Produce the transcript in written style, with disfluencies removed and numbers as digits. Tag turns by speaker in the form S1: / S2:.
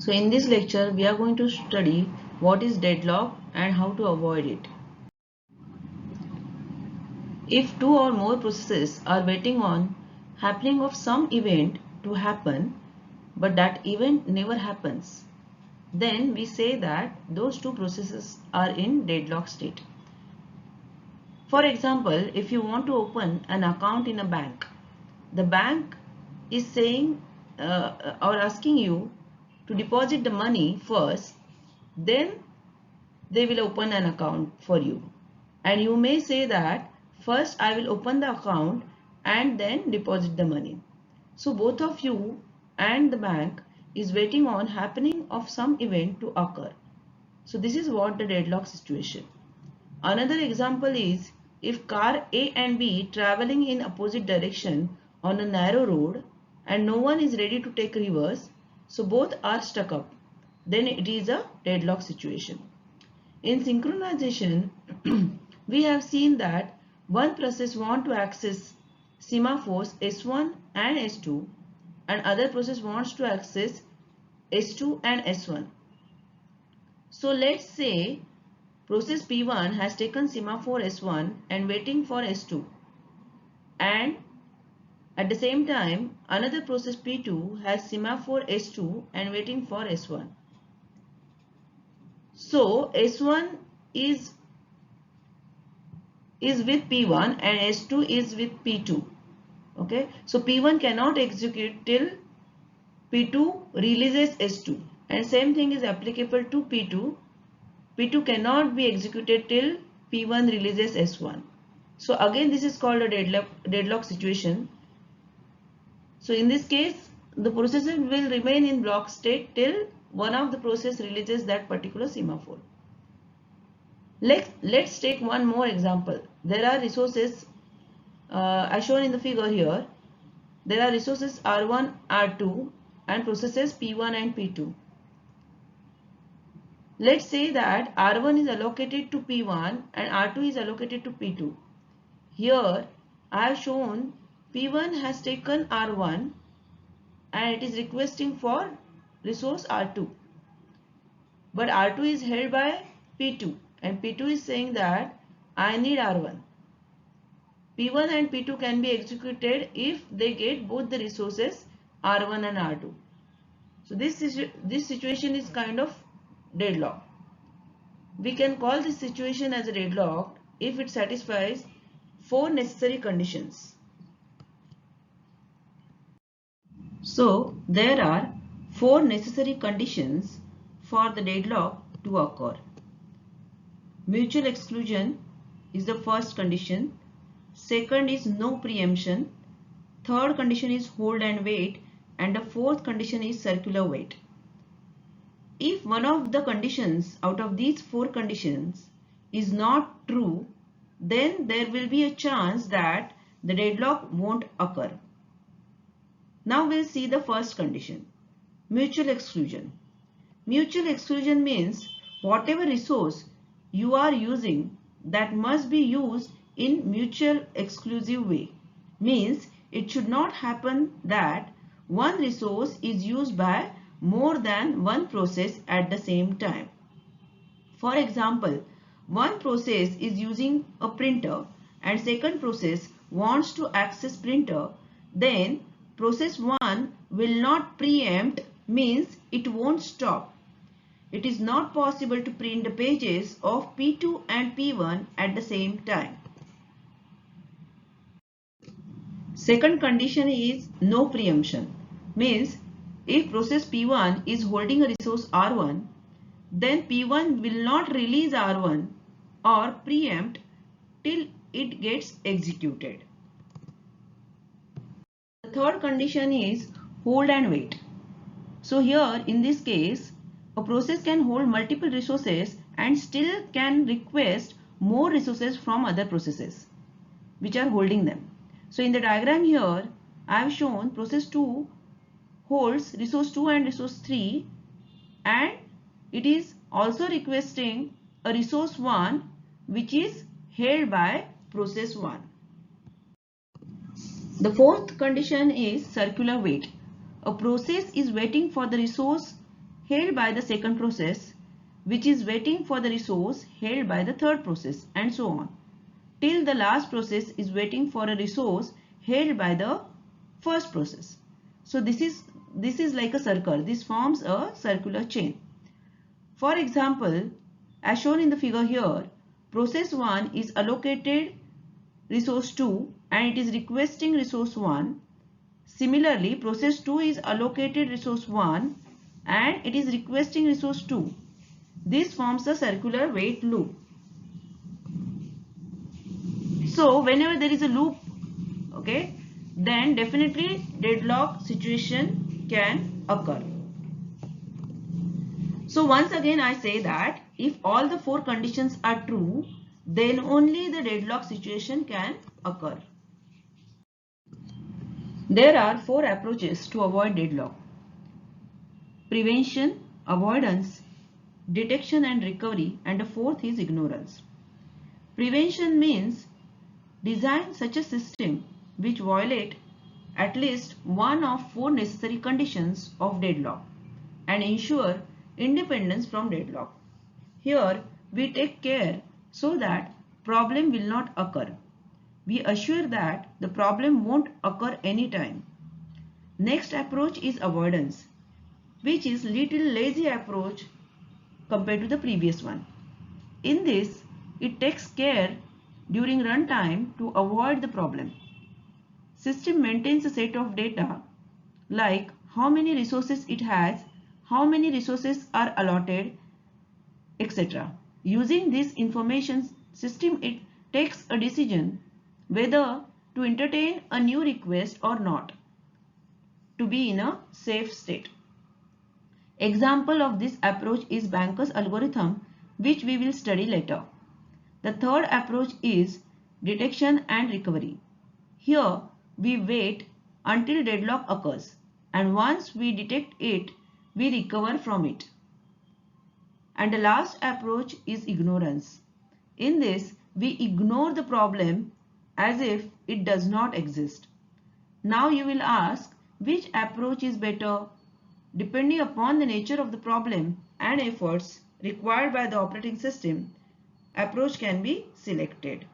S1: So in this lecture we are going to study what is deadlock and how to avoid it. If two or more processes are waiting on happening of some event to happen but that event never happens, then we say that those two processes are in deadlock state. For example, if you want to open an account in a bank, the bank is saying or asking you to deposit the money first, then they will open an account for you. And you may say that first I will open the account and then deposit the money. So both of you and the bank is waiting on happening of some event to occur. So this is what the deadlock situation. Another example is if car A and B traveling in opposite direction on a narrow road and no one is ready to take reverse, so both are stuck up, then it is a deadlock situation. In synchronization, we have seen that one process wants to access semaphores S1 and S2 and other process wants to access S2 and S1. So let's say process P1 has taken semaphore S1 and waiting for S2, and at the same time another process P2 has semaphore S2 and waiting for S1. So S1 is with P1 and S2 is with P2. Okay, so P1 cannot execute till P2 releases S2, and same thing is applicable to P2. P2 cannot be executed till P1 releases S1. So again this is called a deadlock situation. So in this case the processor will remain in block state till one of the process releases that particular semaphore. Let's take one more example. There are resources as shown in the figure here. There are resources R1, R2 and processes P1 and P2. Let's say that R1 is allocated to P1 and R2 is allocated to P2. Here I have shown P1 has taken R1 and it is requesting for resource R2. But R2 is held by P2 and P2 is saying that I need R1. P1 and P2 can be executed if they get both the resources R1 and R2. So this situation is kind of deadlock. We can call this situation as a deadlock if it satisfies four necessary conditions. So there are four necessary conditions for the deadlock to occur. Mutual exclusion is the first condition. Second is no preemption. Third condition is hold and wait, and the fourth condition is circular wait. If one of the conditions out of these four conditions is not true, then there will be a chance that the deadlock won't occur. Now we'll see the first condition, mutual exclusion. Mutual exclusion means whatever resource you are using, that must be used in mutual exclusive way. Means it should not happen that one resource is used by more than one process at the same time. For example, one process is using a printer and second process wants to access printer, then process 1 will not preempt, means it won't stop. It is not possible to print the pages of P2 and P1 at the same time. Second condition is no preemption, means if process P1 is holding a resource R1, then P1 will not release R1 or preempt till it gets executed. The third condition is hold and wait. So here in this case, a process can hold multiple resources and still can request more resources from other processes which are holding them. So in the diagram here, I have shown process 2 holds resource 2 and resource 3, and it is also requesting a resource 1 which is held by process 1. The fourth condition is circular wait. A process is waiting for the resource held by the second process, which is waiting for the resource held by the third process, and so on, till the last process is waiting for a resource held by the first process. So this is like a circle. This forms a circular chain. For example, as shown in the figure here, process 1 is allocated resource 2 and it is requesting resource 1. Similarly, process 2 is allocated resource 1 and it is requesting resource 2. This forms a circular wait loop. So whenever there is a loop, okay, then definitely deadlock situation can occur. So once again I say that if all the 4 conditions are true, then only the deadlock situation can occur. There are 4 approaches to avoid deadlock: prevention, avoidance, detection and recovery, and the fourth is ignorance. Prevention means design such a system which violate at least one of 4 necessary conditions of deadlock and ensure independence from deadlock. Here we take care so that problem will not occur. We assure that the problem won't occur anytime. Next approach is avoidance, which is little lazy approach compared to the previous one. In this, it takes care during runtime to avoid the problem. System maintains a set of data like how many resources it has, how many resources are allotted, etc. Using this information, system it takes a decision whether to entertain a new request or not to be in a safe state. Example of this approach is Banker's algorithm, which we will study later. The third approach is detection and recovery. Here we wait until deadlock occurs, and once we detect it, we recover from it. And the last approach is ignorance. In this, we ignore the problem as if it does not exist. Now you will ask, which approach is better? Depending upon the nature of the problem and efforts required by the operating system, approach can be selected.